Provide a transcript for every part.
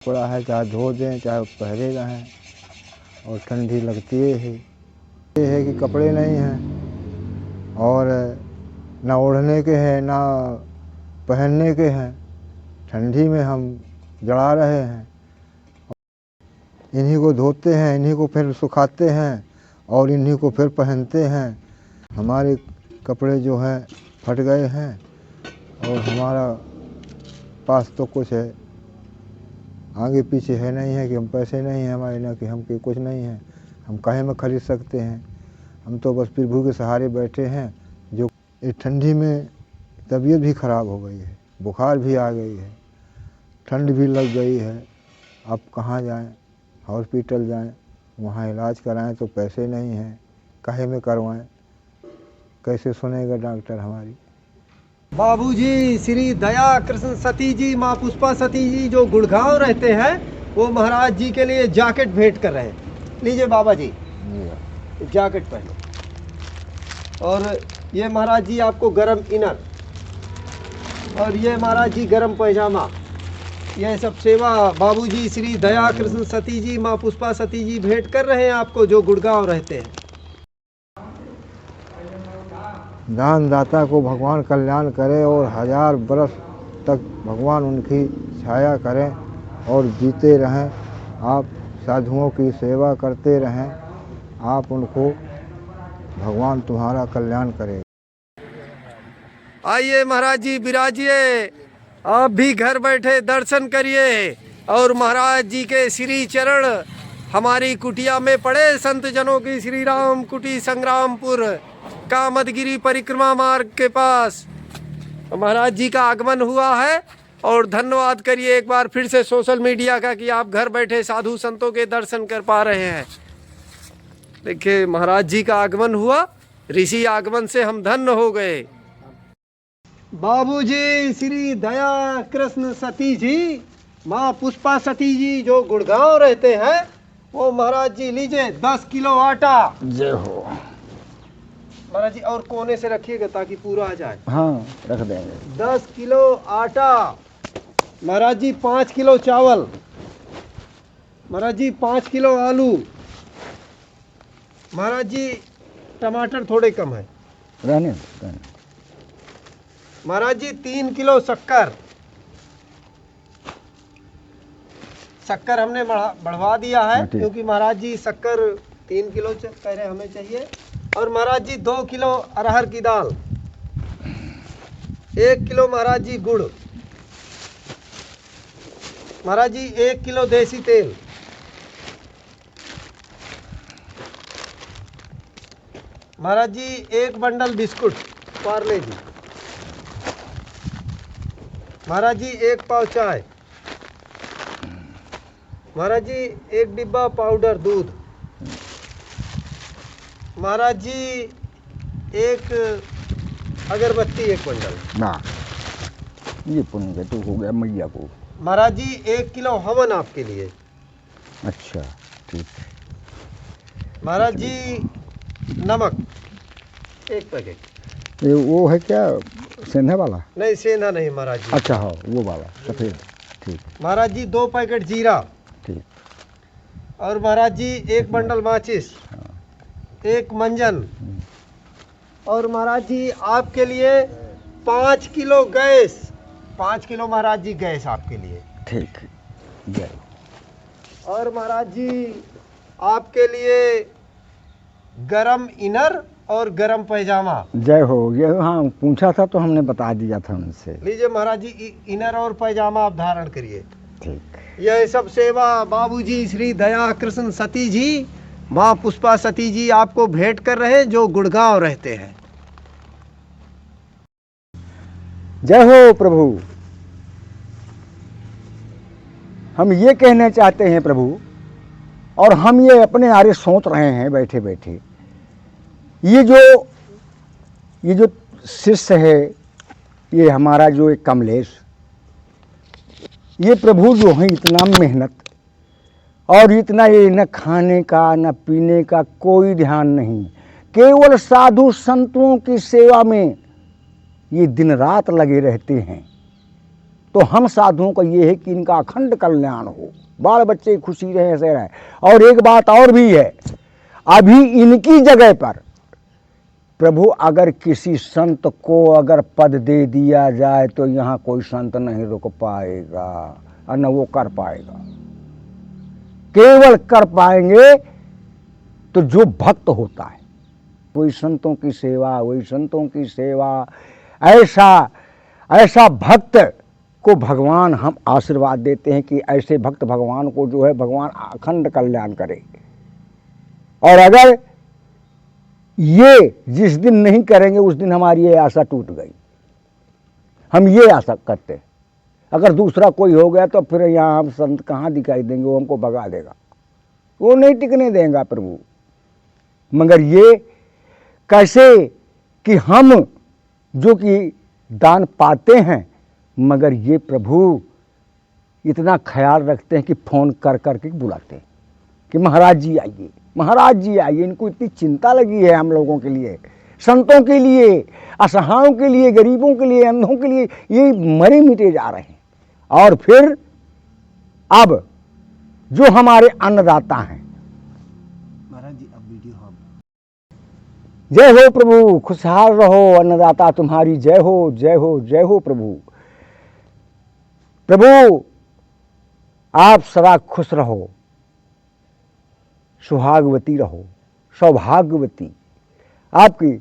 कपड़ा है चाहे धो दें चाहे पहने रहें और ठंडी लगती है। ये है कि कपड़े नहीं हैं और ना ओढ़ने के हैं ना पहनने के हैं। ठंडी में हम जला रहे हैं। इन्हीं को धोते हैं, इन्हीं को फिर सुखाते हैं और इन्हीं को फिर पहनते हैं। हमारे कपड़े जो हैं फट गए हैं और हमारा पास तो कुछ है आगे पीछे है नहीं है कि हम पैसे नहीं हैं हमारे, ना कि हम के कुछ नहीं है। हम काहे में खरीद सकते हैं। हम तो बस प्रभु के सहारे बैठे हैं। जो इस ठंडी में तबीयत भी ख़राब हो गई है, बुखार भी आ गई है, ठंड भी लग गई है। अब कहाँ जाएं, हॉस्पिटल जाएं, वहाँ इलाज कराएं तो पैसे नहीं हैं, काहे में करवाएं, कैसे सुनेगा डॉक्टर हमारी। बाबूजी श्री दया कृष्ण सती जी माँ पुष्पा सती जी जो गुड़गांव रहते हैं वो महाराज जी के लिए जैकेट भेंट कर रहे हैं। लीजिए बाबा जी जैकेट पहनो। और ये महाराज जी आपको गरम इनर और ये महाराज जी गरम पैजामा। यह सब सेवा बाबूजी श्री दया कृष्ण सती जी माँ पुष्पा सती जी भेंट कर रहे हैं आपको जो गुड़गांव रहते हैं। दानदाता को भगवान कल्याण करे और 1000 बरस तक भगवान उनकी छाया करें और जीते रहें। आप साधुओं की सेवा करते रहें, आप उनको भगवान तुम्हारा कल्याण करे। आइए महाराज जी विराजिए, आप भी घर बैठे दर्शन करिए और महाराज जी के श्री चरण हमारी कुटिया में पड़े। संत जनों की श्री राम कुटी संग्रामपुर कामदगिरी परिक्रमा मार्ग के पास महाराज जी का आगमन हुआ है। और धन्यवाद करिए एक बार फिर से सोशल मीडिया का कि आप घर बैठे साधु संतों के दर्शन कर पा रहे हैं। देखिए महाराज जी का आगमन हुआ, ऋषि आगमन से हम धन्य हो गए। बाबूजी श्री दया कृष्ण सती जी माँ पुष्पा सती जी जो गुड़गांव रहते हैं वो महाराज जी लीजिए 10 किलो आटा। जय हो महाराज जी और कोने से रखिएगा ताकि पूरा आ जाए। हाँ रख देंगे। 10 किलो आटा। महाराज जी 5 किलो चावल। महाराज जी 5 किलो आलू। महाराज जी टमाटर थोड़े कम है रहने। महाराज जी 3 किलो शक्कर। शक्कर हमने बढ़वा दिया है क्योंकि महाराज जी शक्कर 3 किलो कह रहे हमें चाहिए। और महाराज जी 2 किलो अरहर की दाल। 1 किलो महाराज जी गुड़। महाराज जी 1 किलो देसी तेल। महाराज जी 1 बंडल बिस्कुट पार्ले जी। महाराज जी 1 पाव चाय। महाराज जी 1 डिब्बा पाउडर दूध। महाराज जी 1 अगरबत्ती 1 बंडल। ना ये पुण्य तो हो गया मैया को। महाराज जी 1 किलो हवन आपके लिए। अच्छा ठीक। महाराज जी नमक 1 पैकेट। ये वो है क्या सेंधा वाला? नहीं सेंधा नहीं महाराज जी। अच्छा हाँ वो वाला सफ़ेद। ठीक। महाराज जी 2 पैकेट जीरा। ठीक। और महाराज जी 1 बंडल माचिस। 1 मंजन। और महाराज जी आपके लिए 5 किलो गैस। 5 किलो महाराज जी गैस आपके लिए। ठीक जय। और महाराज जी आपके लिए गरम इनर और गरम पैजामा। जय हो। ये हाँ पूछा था तो हमने बता दिया था उनसे। लीजिए महाराज जी इनर और पैजामा आप धारण करिए। ठीक। यह सब सेवा बाबूजी श्री दया कृष्ण सती जी माँ पुष्पा सती जी आपको भेंट कर रहे हैं जो गुड़गांव रहते हैं। जय हो प्रभु। हम ये कहना चाहते हैं प्रभु, और हम ये अपने आरे सोच रहे हैं बैठे बैठे, ये जो शिष्य है, ये हमारा जो एक कमलेश, ये प्रभु जो है इतना मेहनत और इतना ये न खाने का न पीने का कोई ध्यान नहीं, केवल साधु संतों की सेवा में ये दिन रात लगे रहते हैं। तो हम साधुओं का ये है कि इनका अखंड कल्याण हो, बाल बच्चे खुशी रहे, ऐसे रहे। और एक बात और भी है, अभी इनकी जगह पर प्रभु अगर किसी संत को अगर पद दे दिया जाए तो यहाँ कोई संत नहीं रुक पाएगा और न वो कर पाएगा। केवल कर पाएंगे तो जो भक्त होता है, वही संतों की सेवा, वही संतों की सेवा। ऐसा भक्त को भगवान हम आशीर्वाद देते हैं कि ऐसे भक्त भगवान को जो है भगवान अखंड कल्याण करे। और अगर ये जिस दिन नहीं करेंगे उस दिन हमारी ये आशा टूट गई। हम ये आशा करते हैं, अगर दूसरा कोई हो गया तो फिर यहाँ हम संत कहाँ दिखाई देंगे, वो हमको भगा देगा, वो नहीं टिकने देगा प्रभु। मगर ये कैसे कि हम जो कि दान पाते हैं, मगर ये प्रभु इतना ख्याल रखते हैं कि फ़ोन कर कर के बुलाते हैं कि महाराज जी आइए, महाराज जी आइए। इनको इतनी चिंता लगी है हम लोगों के लिए, संतों के लिए, असहायों के लिए, गरीबों के लिए, अंधों के लिए। ये मरे मिटे जा रहे हैं। और फिर अब जो हमारे अन्नदाता हैं, महाराज जी अब वीडियो हम जय हो प्रभु, खुशहाल रहो, अन्नदाता तुम्हारी जय हो, जय हो, जय हो प्रभु। प्रभु आप सदा खुश रहो, सुहागवती रहो, सौभाग्यवती। आपकी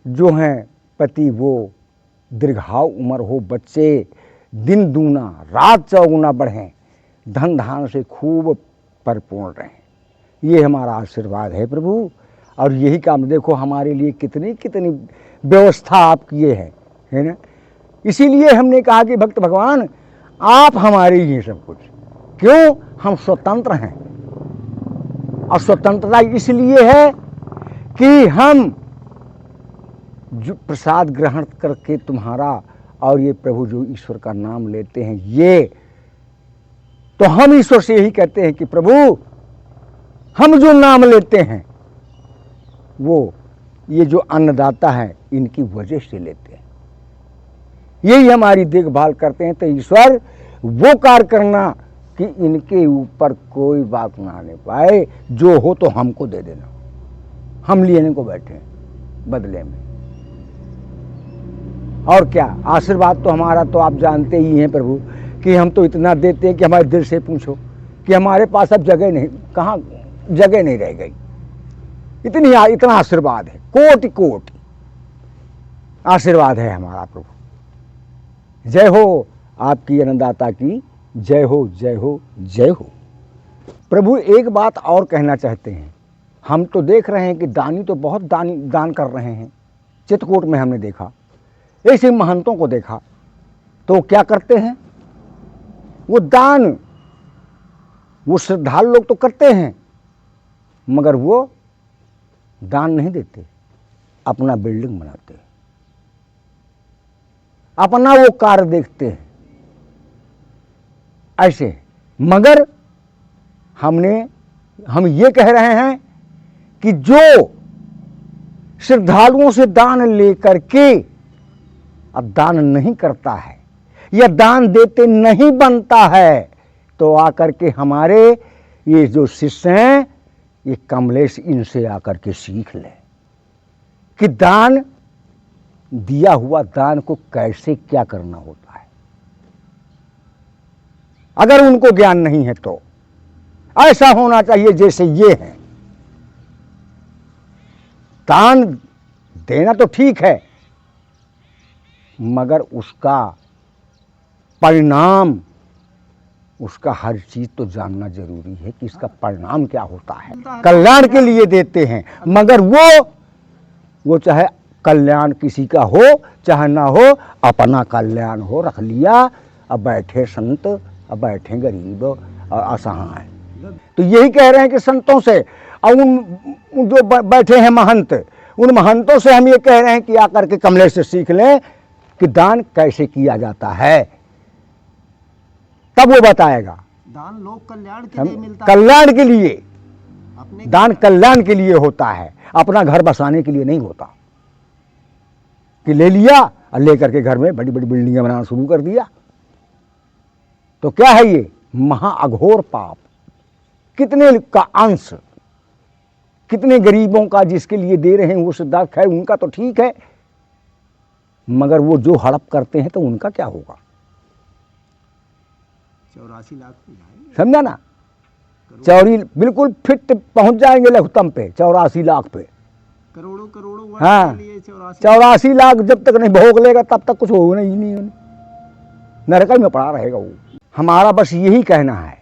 जो हैं पति वो दीर्घायु उम्र हो, बच्चे दिन दूना रात चौगुना बढ़ें, धन धान से खूब परिपूर्ण रहें। ये हमारा आशीर्वाद है प्रभु। और यही काम देखो हमारे लिए कितनी कितनी व्यवस्था आप किए हैं, है ना। इसीलिए हमने कहा कि भक्त भगवान आप हमारे ही सब कुछ। क्यों? हम स्वतंत्र हैं। और स्वतंत्रता इसलिए है कि हम जो प्रसाद ग्रहण करके तुम्हारा और ये प्रभु जो ईश्वर का नाम लेते हैं, ये तो हम ईश्वर से यही कहते हैं कि प्रभु हम जो नाम लेते हैं वो ये जो अन्नदाता है इनकी वजह से लेते हैं, यही हमारी देखभाल करते हैं। तो ईश्वर वो कार्य करना कि इनके ऊपर कोई बात ना आने पाए, जो हो तो हमको दे देना, हम लेने को बैठे हैं बदले में। और क्या आशीर्वाद तो हमारा तो आप जानते ही हैं प्रभु कि हम तो इतना देते हैं कि हमारे दिल से पूछो कि हमारे पास अब जगह नहीं, कहाँ जगह नहीं रह गई। इतना आशीर्वाद है, कोटि कोटि आशीर्वाद है हमारा प्रभु। जय हो आपकी अन्नदाता की, जय हो, जय हो, जय हो। प्रभु एक बात और कहना चाहते हैं। हम तो देख रहे हैं कि दानी तो बहुत दान कर रहे हैं। चित्रकूट में हमने देखा, ऐसे महंतों को देखा, तो क्या करते हैं वो दान, वो श्रद्धालु लोग तो करते हैं मगर वो दान नहीं देते, अपना बिल्डिंग बनाते हैं, अपना वो कार्य देखते हैं ऐसे। मगर हम ये कह रहे हैं कि जो श्रद्धालुओं से दान लेकर के अब दान नहीं करता है या दान देते नहीं बनता है, तो आकर के हमारे ये जो शिष्य हैं, ये कमलेश, इनसे आकर के सीख लें कि दान, दिया हुआ दान को कैसे क्या करना होता है। अगर उनको ज्ञान नहीं है तो ऐसा होना चाहिए जैसे ये हैं। दान देना तो ठीक है मगर उसका परिणाम, उसका हर चीज तो जानना जरूरी है कि इसका परिणाम क्या होता है। कल्याण के लिए देते हैं मगर वो चाहे कल्याण किसी का हो चाहे ना हो, अपना कल्याण हो, रख लिया। अब बैठे संत, अब बैठे गरीब और असहाय। तो यही कह रहे हैं कि संतों से और उन जो बैठे हैं महंत, उन महंतों से हम ये कह रहे हैं कि आकर के कमलेश से सीख लें कि दान कैसे किया जाता है, तब वो बताएगा। दान लोक कल्याण के लिए मिलता है, कल्याण के लिए, अपने दान कल्याण के लिए होता है, अपना घर बसाने के लिए नहीं होता कि ले लिया और लेकर के घर में बड़ी बड़ी बिल्डिंगें बनाना शुरू कर दिया। तो क्या है ये महाअघोर पाप। कितने का अंश, कितने गरीबों का जिसके लिए दे रहे हैं वो सिद्धार्थ है, उनका तो ठीक है, मगर वो जो हड़प करते हैं तो उनका क्या होगा। 84 लाख पे जाएंगे। समझा ना, चौरी बिल्कुल फिट पहुंच जाएंगे लघुत्तम पे 84 लाख पे। करोड़ों करोड़ों वर्ष हाँ, के लिए 84 लाख जब तक नहीं भोग लेगा तब तक कुछ होगा ही नहीं, नरक में पड़ा रहेगा वो। हमारा बस यही कहना है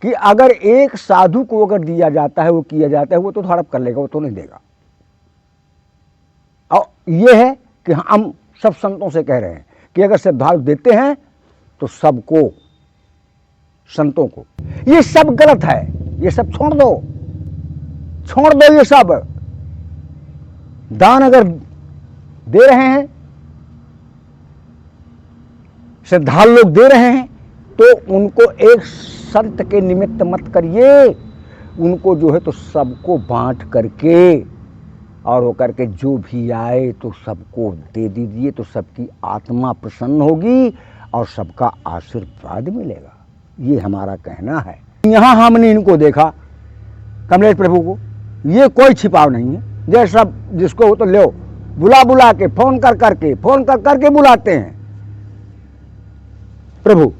कि अगर एक साधु को अगर दिया जाता है, वो किया जाता है, वो तो हड़प कर लेगा, वो तो नहीं देगा। और ये है कि हम सब संतों से कह रहे हैं कि अगर श्रद्धालु देते हैं तो सबको, संतों को, ये सब गलत है, ये सब छोड़ दो, छोड़ दो ये सब। दान अगर दे रहे हैं, श्रद्धालु लोग दे रहे हैं, तो उनको एक शर्त के निमित्त मत करिए, उनको जो है तो सबको बांट करके और वो करके जो भी आए तो सबको दे दीजिए, तो सबकी आत्मा प्रसन्न होगी और सबका आशीर्वाद मिलेगा। ये हमारा कहना है। यहाँ हमने इनको देखा, कमलेश प्रभु को, ये कोई छिपाव नहीं है, जैसा जिसको हो तो लो, बुला बुला के, फोन कर करके बुलाते हैं। प्रभु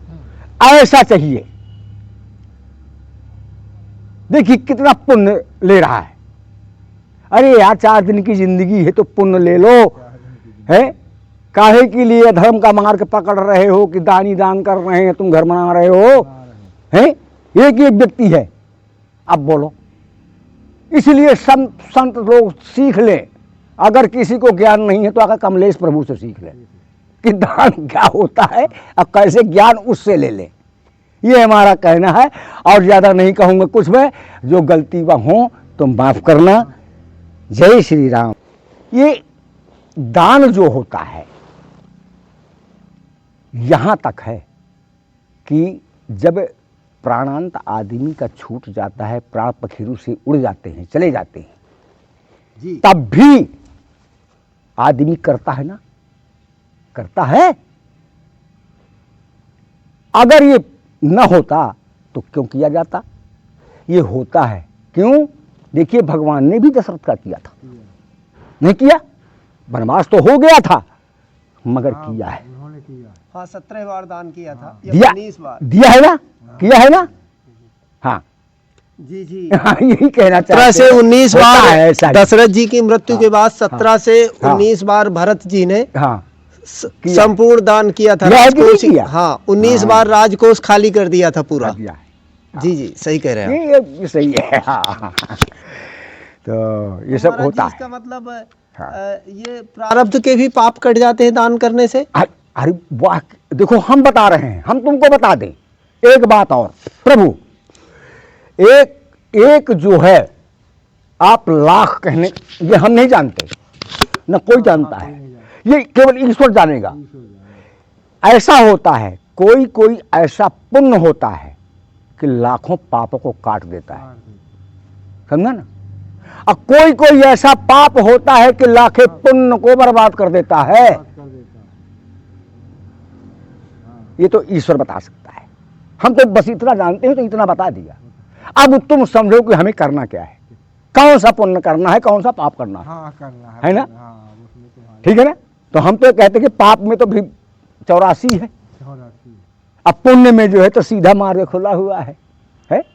ऐसा चाहिए, देखिए कितना पुण्य ले रहा है। अरे यार 4 दिन की जिंदगी है तो पुण्य ले लो, है काहे के लिए धर्म का मार्ग पकड़ रहे हो कि दानी दान कर रहे हैं, तुम घर बना रहे हो, हैं? एक व्यक्ति है, अब बोलो। इसलिए संत लोग सीख ले, अगर किसी को ज्ञान नहीं है तो आकर कमलेश प्रभु से सीख ले कि दान क्या होता है और कैसे ज्ञान उससे ले ले। ये हमारा कहना है, और ज्यादा नहीं कहूंगा कुछ मैं, जो गलती वह हो तो माफ करना। जय श्री राम। ये दान जो होता है यहां तक है कि जब प्राणांत आदमी का छूट जाता है, प्राण पखेरु से उड़ जाते हैं, चले जाते हैं जी, तब भी आदमी करता है ना, करता है। अगर ये न होता तो क्यों किया जाता, ये होता है क्यों। देखिए भगवान ने भी दशरथ का किया था, नहीं किया, वनवास तो हो गया था मगर किया है। हाँ 17 बार दान किया था, दिया, 19 बार दिया है ना, किया है ना। हाँ जी जी। हाँ, यही कहना 17 चाहते से हैं। 19 होता है बार ऐसा ही। दशरथ जी की मृत्यु के बाद 17 हाँ, से हाँ, 19 बार भरत जी ने हाँ किया। संपूर्ण दान किया था, किया है कि नहीं राजकोष। किया? हाँ 19 हाँ। बार राजकोष खाली कर दिया था पूरा। दिया है। जी जी सही कह रहे हैं आप। ये सही है। हाँ। तो ये सब महाराज होता जी, है। इसका मतलब हाँ। ये प्रारब्ध के भी पाप कट जाते हैं दान करने से। अरे वाह, देखो हम बता रहे हैं, हम तुमको बता दें एक बात और। प्रभु एक जो है, आप लाख कहने, ये हम नहीं जानते, न कोई जानता है, ये केवल ईश्वर जानेगा। ऐसा होता है, कोई ऐसा पुण्य होता है कि लाखों पापों को काट देता है, समझा ना। और कोई ऐसा पाप होता है कि लाखे पुण्य को बर्बाद कर देता है। ये तो ईश्वर बता सकता है, हम तो बस इतना जानते हैं, तो इतना बता दिया। अब तुम समझो कि हमें करना क्या है, कौन सा पुण्य करना है, कौन सा पाप करना है। हाँ करना है ना? हाँ, उसमें तो ठीक है ना। तो हम तो कहते कि पाप में तो भी 84 है, 84। अब पुण्य में जो है तो सीधा मार्ग खुला हुआ है।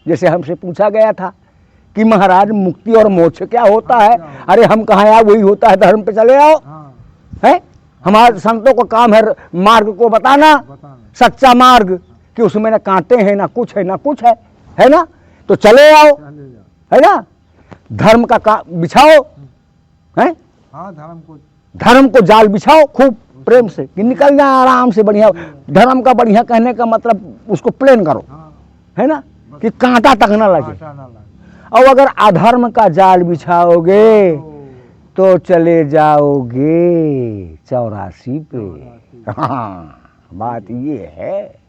जैसे हमसे पूछा गया था कि महाराज मुक्ति और मोक्ष क्या होता है, अरे हम कहाँ यार, वही होता है, धर्म पे चले आओ। है हमारे संतों का काम है मार्ग को बताना, सच्चा मार्ग, कि उसमें ना कांटे हैं ना कुछ है ना। तो चले आओ, है ना। धर्म का बिछाओ, है हाँ, धर्म को जाल बिछाओ खूब प्रेम से कि निकल जाए आराम से, बढ़िया। धर्म का बढ़िया कहने का मतलब उसको प्लेन करो, है ना, कि कांटा तक ना लगे। और अगर अधर्म का जाल बिछाओगे तो चले जाओगे 84 पे। हाँ बात ये है।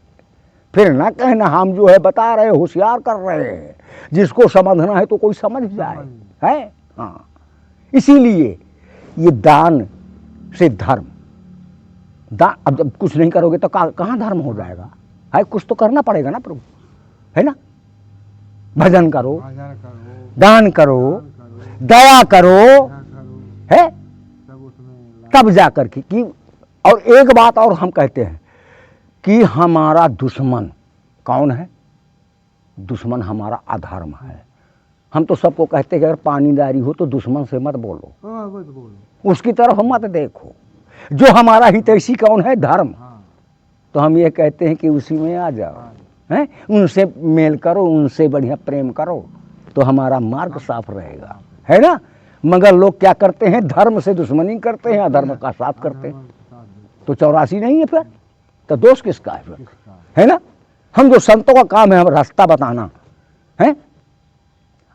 फिर ना कहना हम जो है बता रहे, होशियार कर रहे हैं, जिसको समझना है तो कोई समझ जाए, है। हाँ इसीलिए ये दान से धर्म, अब जब कुछ नहीं करोगे तो कहाँ धर्म हो जाएगा, है, कुछ तो करना पड़ेगा ना प्रभु, है ना। भजन करो, भजन करो, दान करो, करो, दया करो, करो, है, सब उसमें तब जाकर के कि। और एक बात और हम कहते हैं कि हमारा दुश्मन कौन है? दुश्मन हमारा अधर्म है। हम तो सबको कहते हैं कि अगर पानीदारी हो तो दुश्मन से मत बोलो, मत बोलो, उसकी तरफ मत देखो। जो हमारा हितैषी कौन है? धर्म। हाँ, तो हम ये कहते हैं कि उसी में आ जाओ, हैं, उनसे मेल करो, उनसे बढ़िया प्रेम करो, तो हमारा मार्ग साफ रहेगा, है ना। मगर लोग क्या करते हैं? धर्म से दुश्मनी करते हैं, अधर्म का साथ करते हैं। तो 84 नहीं है फिर, तो दोष किसका है फिर, है ना। हम जो संतों का काम है हम रास्ता बताना है।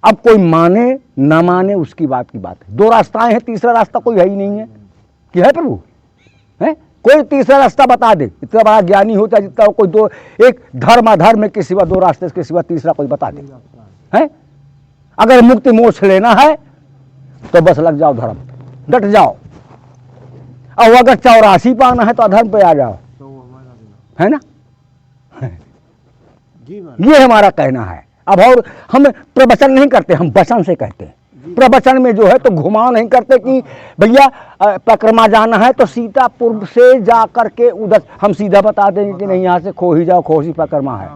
अब कोई माने ना माने उसकी बात की बात है। दो रास्ताएं हैं, तीसरा रास्ता कोई है ही नहीं है कि है प्रभु, है। कोई तीसरा रास्ता बता दे, इतना बड़ा ज्ञानी होता है जितना कोई दो, एक धर्म अधर्म के सिवा, दो रास्ते के सिवा तीसरा कोई बता दे, है। अगर मुक्ति मोक्ष लेना है तो बस लग जाओ धर्म, डट जाओ। और अगर 84 पाना है तो अधर्म पे आ जाओ, है ना। ये हमारा कहना है। अब और हम प्रवचन नहीं करते, हम वचन से कहते हैं। प्रवचन में जो है तो घुमाव नहीं करते कि भैया परिक्रमा जाना है तो सीतापुर से जा करके उधर हम सीधा बता देंगे कि नहीं यहाँ से खो ही जाओ, खोसी परिक्रमा है।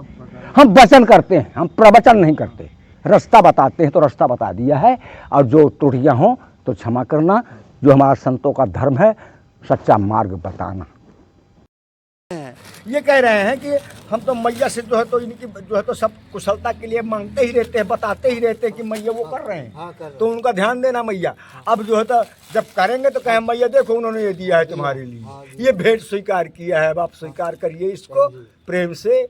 हम वचन करते हैं, हम प्रवचन नहीं करते। रास्ता बताते हैं तो रास्ता बता दिया है। और जो त्रुटियाँ हों तो क्षमा करना। जो हमारा संतों का धर्म है सच्चा मार्ग बताना। ये कह रहे हैं कि हम तो मैया से जो है तो इनकी जो है तो सब कुशलता के लिए मांगते ही रहते हैं, बताते ही रहते हैं कि मैया वो कर रहे हैं, तो उनका ध्यान देना मैया। अब जो है तो जब करेंगे तो कहें मैया देखो उन्होंने ये दिया है तुम्हारे लिए, ये भेंट स्वीकार किया है, अब आप स्वीकार करिए इसको प्रेम से,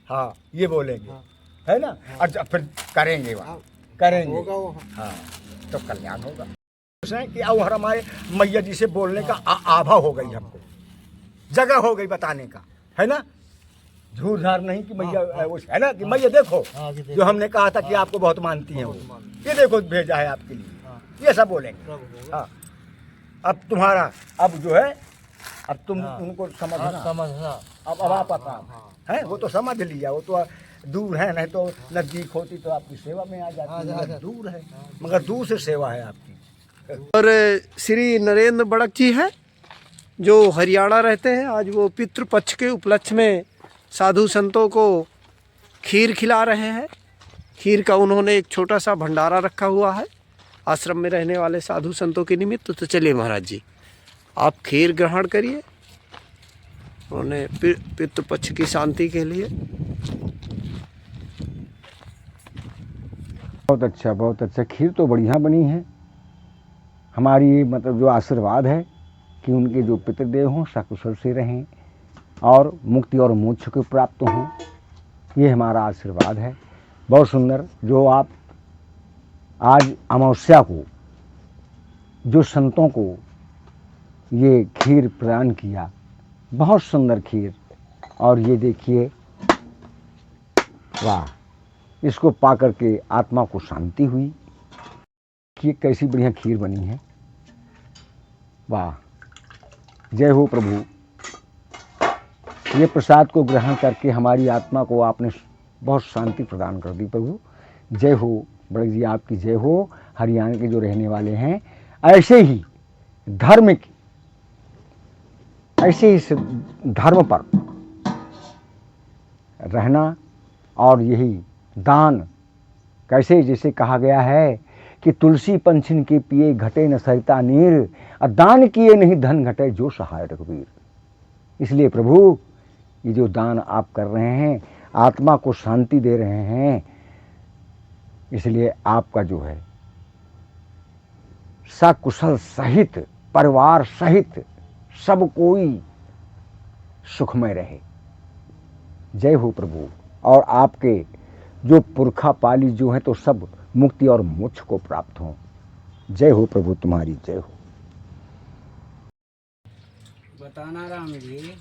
हाँ ये बोलेंगे, है ना। और जब फिर करेंगे वहाँ करेंगे, हाँ तो कल्याण होगा। कि और हमारे मैया जी से बोलने का आभा हो गई, हमको जगह हो गई बताने का, है ना। झूठ झार नहीं कि मैया वो है ना कि मैया देखो जो हमने कहा था कि आपको बहुत मानती हैं, वो ये देखो भेजा है आपके लिए, ये सब बोलेंगे। हाँ अब तुम्हारा अब जो है अब तुम उनको समझना, अब आप पता है वो तो समझ लिया, वो तो दूर है, नहीं तो नजदीक होती तो आपकी सेवा में आ जाती, दूर है मगर दूर से सेवा है आपकी। और श्री नरेंद्र बड़क जी हैं जो हरियाणा रहते हैं। आज वो पितृपक्ष के उपलक्ष्य में साधु संतों को खीर खिला रहे हैं। खीर का उन्होंने एक छोटा सा भंडारा रखा हुआ है आश्रम में रहने वाले साधु संतों के निमित्त। तो चलिए महाराज जी आप खीर ग्रहण करिए, उन्होंने पितृपक्ष की शांति के लिए। बहुत अच्छा, बहुत अच्छा। खीर तो बढ़िया बनी है। हमारी मतलब जो आशीर्वाद है कि उनके जो पितृदेव हों सकुशल से रहें और मुक्ति और मोक्ष को प्राप्त हों, ये हमारा आशीर्वाद है। बहुत सुंदर जो आप आज अमावस्या को जो संतों को ये खीर प्रदान किया, बहुत सुंदर खीर। और ये देखिए, वाह, इसको पाकर के आत्मा को शांति हुई कि कैसी बढ़िया खीर बनी है। वाह, जय हो प्रभु। ये प्रसाद को ग्रहण करके हमारी आत्मा को आपने बहुत शांति प्रदान कर दी प्रभु। जय हो बड़क जी, आपकी जय हो। हरियाणा के जो रहने वाले हैं ऐसे ही धर्म की, ऐसे ही धर्म पर रहना और यही दान, कैसे जैसे कहा गया है कि तुलसी पंछिन के पिए घटे न सरिता नीर, और दान किए नहीं धन घटे जो सहाय रघुवीर। इसलिए प्रभु ये जो दान आप कर रहे हैं आत्मा को शांति दे रहे हैं, इसलिए आपका जो है सकुशल सहित परिवार सहित सब कोई सुखमय रहे। जय हो प्रभु। और आपके जो पुरखा पाली जो है तो सब मुक्ति और मोक्ष को प्राप्त हो। जय हो प्रभु, तुम्हारी जय हो। बताना राम जी,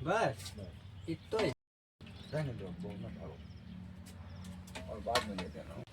बस इतना और बाद में ले देना।